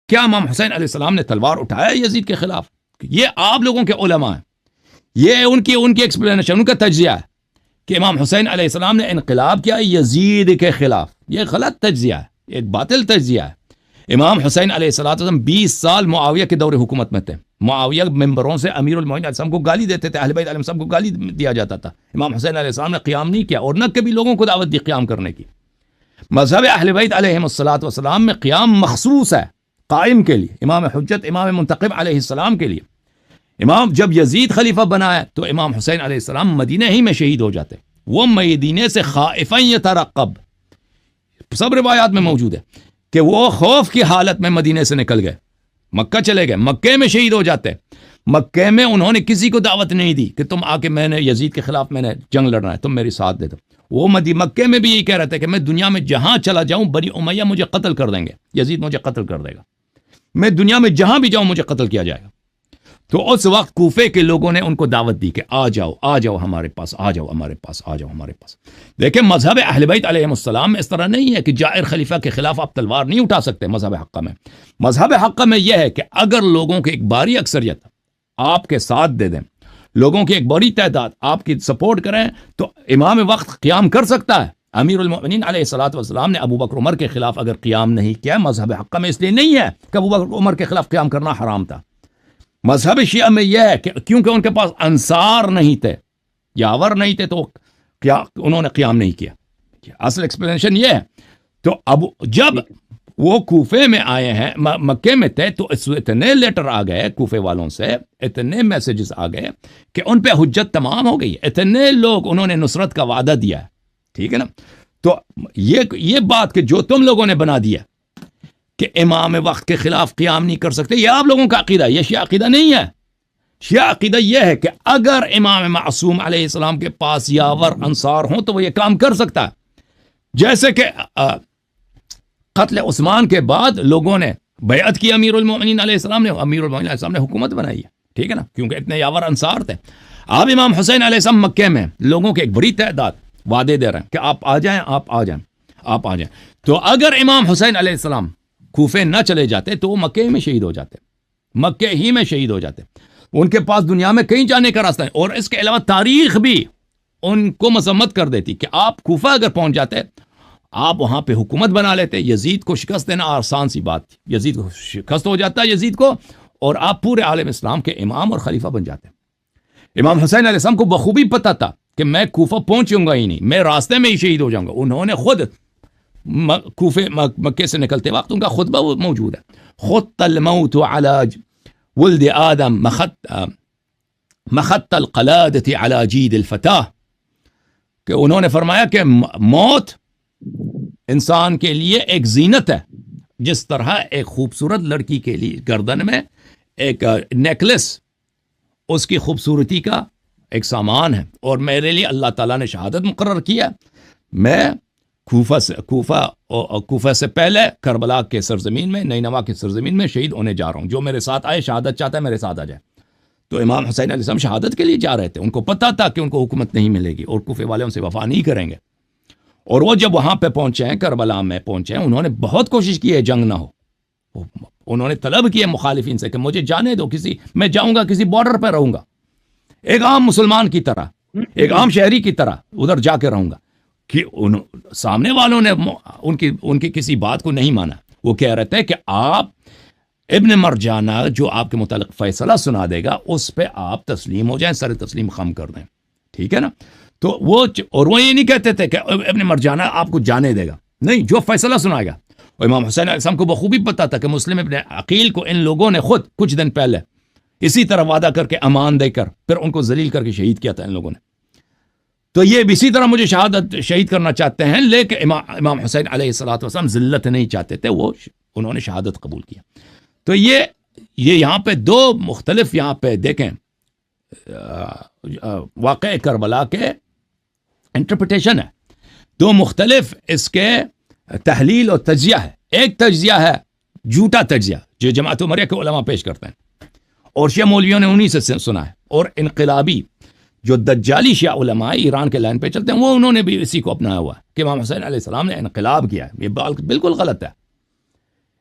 کیا امام حسین علیہ السلام نے تلوار اٹھایا یزید کے خلاف؟ یہ آپ لوگوں کے علماء ہیں، یہ ان کی ایکسپلینیشن، ان کا تجزیہ ہے کہ امام حسین علیہ السلام نے انقلاب کیا یزید کے خلاف. یہ غلط تجزیہ ہے، ایک باطل تجزیہ ہے. امام حسین علیہ السلام 20 سال معاویہ کے دور حکومت میں تھے. معاویہ ممبروں سے امیر المومنین علیہ السلام کو گالی دیتے تھے، اہل بیت علیہ السلام کو گالی دیا جاتا تھا. امام حسین علیہ السلام نے قیام نہیں کیا اور نہ کبھی لوگوں کو دعوت دی قیام کرنے کی. مذہب اہل بیت علیہ السلام میں قیام مخصوص ہے قائم کے لیے، امام حجت امام منتخب علیہ السلام کے لیے. امام جب یزید خلیفہ بنایا تو امام حسین علیہ السلام مدینہ ہی میں شہید ہو جاتے. وہ مدینے سے خائفا یترقب، سب روایات میں موجود ہے کہ وہ خوف کی حالت میں مدینے سے نکل گئے، مکہ چلے گئے، مکے میں شہید ہو جاتے. مکے میں انہوں نے کسی کو دعوت نہیں دی کہ تم آ کے میں نے یزید کے خلاف میں نے جنگ لڑنا ہے، تم میری ساتھ دے دو. وہ مکے میں بھی یہی کہہ رہے تھے کہ میں دنیا میں جہاں چلا جاؤں بنی امیہ مجھے قتل کر دیں گے، یزید مجھے قتل کر دے گا، میں دنیا میں جہاں بھی جاؤں مجھے قتل کیا جائے گا. تو اس وقت کوفے کے لوگوں نے ان کو دعوت دی کہ آ جاؤ ہمارے پاس، آ جاؤ ہمارے پاس. دیکھیں مذہب اہل بیت علیہ السلام اس طرح نہیں ہے کہ جائر خلیفہ کے خلاف آپ تلوار نہیں اٹھا سکتے. مذہب حقہ میں یہ ہے کہ اگر لوگوں کی ایک باری اکثریت آپ کے ساتھ دے دیں، لوگوں کی ایک بڑی تعداد آپ کی سپورٹ کریں تو امام وقت قیام کر سکتا ہے. امیر المومنین علیہ السلام نے ابو بکر عمر کے خلاف اگر قیام نہیں کیا، مذہب حقہ میں اس لیے نہیں ہے کہ ابو بکر عمر کے خلاف قیام کرنا حرام تھا. مذہب شیعہ میں یہ ہے کہ کیونکہ ان کے پاس انصار نہیں تھے، یاور نہیں تھے، تو کیا انہوں نے قیام نہیں کیا. اصل ایکسپلینیشن یہ ہے. تو اب جب وہ کوفے میں آئے ہیں، مکے میں تھے، تو اتنے لیٹر آ گئے کوفے والوں سے، اتنے میسیجز آ گئے کہ ان پہ حجت تمام ہو گئی. اتنے لوگ انہوں نے نصرت کا وعدہ دیا ہے، ٹھیک ہے نا. تو یہ بات کہ جو تم لوگوں نے بنا دیا کہ امام وقت کے خلاف قیام نہیں کر سکتے، یہ آپ لوگوں کا عقیدہ ہے، یہ شیعہ عقیدہ نہیں ہے. شیعہ عقیدہ یہ ہے کہ اگر امام معصوم علیہ السلام کے پاس یاور انصار ہوں تو وہ یہ کام کر سکتا ہے. جیسے کہ قتل عثمان کے بعد لوگوں نے بیعت کی امیر المومنین علیہ السلام نے، امیر المومنین علیہ السلام نے حکومت بنائی ہے، ٹھیک ہے نا، کیونکہ اتنے یاور انصار تھے. اب امام حسین علیہ السلام مکے میں لوگوں کے ایک بڑی تعداد وعدے دے رہے ہیں کہ آپ آ جائیں. تو اگر امام حسین علیہ السلام کوفے نہ چلے جاتے تو وہ مکے میں شہید ہو جاتے، مکے ہی میں شہید ہو جاتے. ان کے پاس دنیا میں کہیں جانے کا راستہ نہیں. اور اس کے علاوہ تاریخ بھی ان کو مذمت کر دیتی کہ آپ کوفہ اگر پہنچ جاتے، آپ وہاں پہ حکومت بنا لیتے. یزید کو شکست دینا آسان سی بات تھی، یزید کو شکست ہو جاتا یزید کو، اور آپ پورے عالم اسلام کے امام اور خلیفہ بن جاتے. امام حسین علیہ السلام کو بخوبی پتہ تھا کہ میں کوفہ پہنچوں گا ہی نہیں، میں راستے میں ہی شہید ہو جاؤں گا. انہوں نے خود کوفے مکے سے نکلتے وقت ان کا خطبہ موجود ہے، خط الموت علی ولد آدم مخط القلادة علی جید الفتاہ، کہ انہوں نے فرمایا کہ موت انسان کے لیے ایک زینت ہے، جس طرح ایک خوبصورت لڑکی کے لیے گردن میں ایک نیکلس اس کی خوبصورتی کا ایک سامان ہے. اور میرے لیے اللہ تعالیٰ نے شہادت مقرر کیا، میں کوفہ سے پہلے کربلا کے سرزمین میں، نینوا کے سرزمین میں شہید ہونے جا رہا ہوں. جو میرے ساتھ آئے شہادت چاہتا ہے میرے ساتھ آ جائے. تو امام حسین علیہ السلام شہادت کے لیے جا رہے تھے. ان کو پتا تھا کہ ان کو حکومت نہیں ملے گی اور کوفے والے ان سے وفا نہیں کریں گے. اور وہ جب وہاں پہ پہنچے ہیں، کربلا میں پہنچے ہیں، انہوں نے بہت کوشش کی ہے جنگ نہ ہو. انہوں نے طلب کیا مخالفین سے کہ مجھے جانے دو، میں جاؤں گا کسی بارڈر پہ رہوں گا، ایک عام مسلمان کی طرح، ایک عام شہری کی طرح ادھر جا کے رہوں گا. کہ سامنے والوں نے ان کی کسی بات کو نہیں مانا. وہ کہہ رہے تھے کہ آپ ابن مرجانہ جو آپ کے متعلق فیصلہ سنا دے گا اس پہ آپ تسلیم ہو جائیں، سر تسلیم خم کر دیں، ٹھیک ہے نا. تو وہ یہ نہیں کہتے تھے کہ ابن مرجانہ آپ کو جانے دے گا، نہیں، جو فیصلہ سنائے گا. اور امام حسین علیہ السلام کو بخوبی پتا تھا کہ مسلم ابن عقیل کو ان لوگوں نے خود کچھ دن پہلے اسی طرح وعدہ کر کے امان دے کر پھر ان کو ذلیل کر کے شہید کیا تھا ان لوگوں نے. تو یہ بھی اسی طرح مجھے شہید کرنا چاہتے ہیں، لیکن امام حسین علیہ السلام ذلت نہیں چاہتے تھے، انہوں نے شہادت قبول کیا. تو یہ یہاں پہ دو مختلف یہاں پہ دیکھیں واقع کربلا کے انٹرپریٹیشن ہے، دو مختلف اس کے تحلیل اور تجزیہ ہے. ایک تجزیہ ہے جھوٹا تجزیہ جو جماعت عمریہ کے علماء پیش کرتے ہیں اور شیعہ مولویوں نے انہی سے سنا ہے، اور انقلابی جو دجالی شیعہ علماء ایران کے لائن پہ چلتے ہیں وہ انہوں نے بھی اسی کو اپنایا ہوا ہے کہ امام حسین علیہ السلام نے انقلاب کیا ہے. یہ بالکل غلط ہے.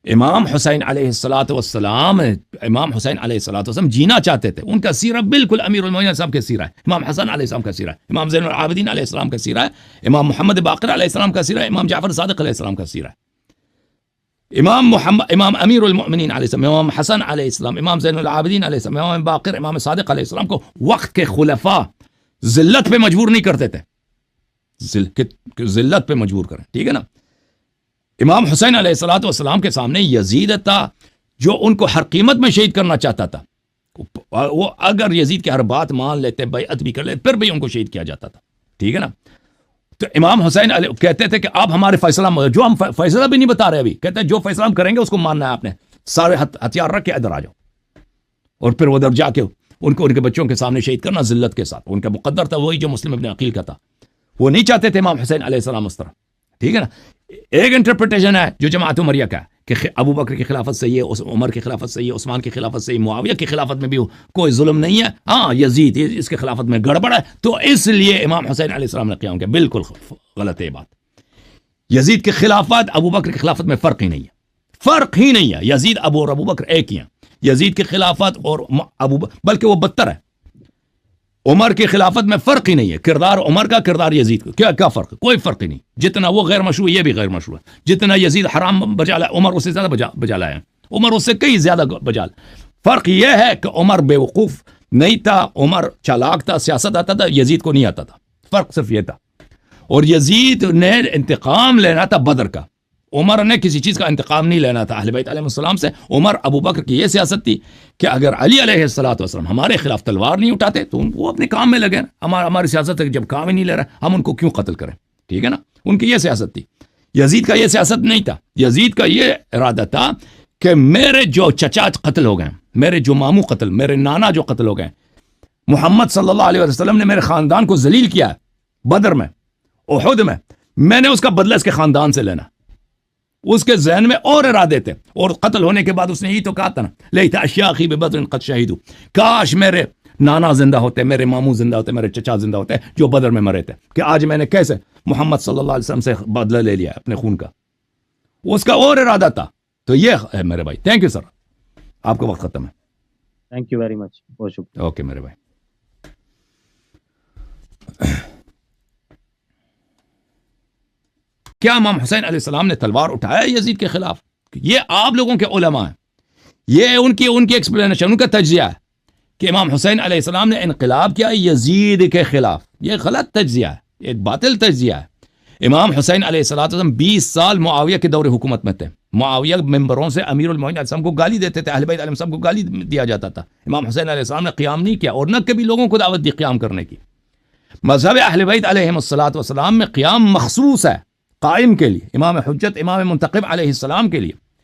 امام حسین علیہ الصلوۃ والسلام جینا چاہتے تھے. ان کا سیرہ بالکل امیر المومنین صاحب کا سیرہ ہے. امام حسن علیہ السلام کا سیرہ ہے. امام زین العابدین علیہ السلام کا سیرہ ہے. امام محمد باقر علیہ السلام کا سیرہ ہے. امام جعفر صادق علیہ السلام کا سیرہ ہے. امام امیر المؤمنین علیہ السلام، امام حسن علیہ السلام، امام زین العابدین علیہ السلام، امام باقر، امام صادق علیہ السلام کو وقت کے خلفاء ذلت پہ مجبور نہیں کرتے تھے. ذلت پہ مجبور کریں، ٹھیک ہے نا. امام حسین علیہ الصلوۃ والسلام کے سامنے یزید تھا جو ان کو ہر قیمت میں شہید کرنا چاہتا تھا. وہ اگر یزید کی ہر بات مان لیتے، بیعت بھی کر لیتے، پھر بھی ان کو شہید کیا جاتا تھا. ٹھیک ہے نا. تو امام حسین علیہ کہتے تھے کہ آپ ہمارے فیصلہ، جو ہم فیصلہ بھی نہیں بتا رہے ابھی، کہتے ہیں جو فیصلہ ہم کریں گے اس کو ماننا ہے آپ نے. سارے ہتھیار رکھ کے ادھر آ جاؤ. اور پھر ادھر جا کے ان کو ان کے بچوں کے سامنے شہید کرنا ذلت کے ساتھ. ان کا مقدر تھا وہی جو مسلم ابن عقیل کا تھا. وہ نہیں چاہتے تھے امام حسین علیہ السلام اس طرح. ٹھیک ہے نا. ایک انٹرپریٹیشن ہے جو جماعت عمریہ کا کہ ابو بکر کی خلافت صحیح ہے، عمر کی خلافت صحیح ہے، عثمان کی خلافت صحیح، معاویہ کی خلافت میں بھی کوئی ظلم نہیں ہے. ہاں یزید اس کی خلافت میں گڑبڑ ہے، تو اس لیے امام حسین علیہ السلام نے قیام کیا. بالکل غلط ہے یہ بات. یزید کی خلافت ابو بکر کی خلافت میں فرق ہی نہیں ہے. فرق ہی نہیں ہے. یزید اور ابو بکر ایک ہی ہیں. یزید کی خلافت اور بلکہ وہ بدتر ہے. عمر کی خلافت میں فرق ہی نہیں ہے. کردار عمر کا، کردار یزید کا، کیا فرق ہے؟ کوئی فرق ہی نہیں. جتنا وہ غیر مشروع، یہ بھی غیر مشروع ہے. جتنا یزید حرام بجا لایا، عمر اس سے زیادہ بجا لایا. عمر اس سے کئی زیادہ بجا. فرق یہ ہے کہ عمر بے وقوف نہیں تھا، عمر چالاک تھا، سیاست آتا تھا. یزید کو نہیں آتا تھا. فرق صرف یہ تھا. اور یزید نے انتقام لینا تھا بدر کا. عمر نے کسی چیز کا انتقام نہیں لینا تھا اہل بیت علیہ السلام سے. عمر ابو بکر کی یہ سیاست تھی کہ اگر علی علیہ السلام ہمارے خلاف تلوار نہیں اٹھاتے تو وہ اپنے کام میں لگے. ہماری سیاست ہے کہ جب کام ہی نہیں لے رہا ہم ان کو کیوں قتل کریں. ٹھیک ہے نا. ان کی یہ سیاست تھی. یزید کا یہ سیاست نہیں تھا. یزید کا یہ ارادہ تھا کہ میرے جو چچا قتل ہو گئے، میرے جو ماموں قتل، میرے نانا جو قتل ہو گئے، محمد صلی اللہ علیہ وسلم نے میرے خاندان کو ذلیل کیا ہے بدر میں، احد میں نے اس کا بدلہ اس کے خاندان سے لینا. اس کے ذہن میں اور ارادے تھے. اور قتل ہونے کے بعد اس نے یہی تو کہا تھا نا، لیت اشیاخی ببدر قد شہیدوا، کاش میرے نانا زندہ ہوتے، میرے ماموں زندہ ہوتے، میرے چچا زندہ ہوتے جو بدر میں مرے تھے، کہ آج میں نے کیسے محمد صلی اللہ علیہ وسلم سے بدلہ لے لیا اپنے خون کا. اس کا اور ارادہ تھا. تو یہ ہے میرے بھائی. Thank you sir. آپ کا وقت ختم ہے. Thank you very much. بہت شکریہ. اوکے میرے بھائی. کیا امام حسین علیہ السلام نے تلوار اٹھایا یزید کے خلاف؟ یہ آپ لوگوں کے علماء ہیں. یہ ان کی ایکسپلینیشن، ان کا تجزیہ ہے کہ امام حسین علیہ السلام نے انقلاب کیا یزید کے خلاف. یہ غلط تجزیہ ہے، ایک باطل تجزیہ ہے. امام حسین علیہ السلام 20 سال معاویہ کے دور حکومت میں تھے. معاویہ ممبروں سے امیر المومنین علیہ السلام کو گالی دیتے تھے، اہل بیت علیہ السلام کو گالی دیا جاتا تھا. امام حسین علیہ السلام نے قیام نہیں کیا اور نہ کبھی لوگوں کو دعوت دی قیام کرنے کی. مذہب اہل بیت علیہ السلام میں قیام مخصوص ہے قائم کے لیے، امام حجت، امام منتقب علیہ السلام کے لیے.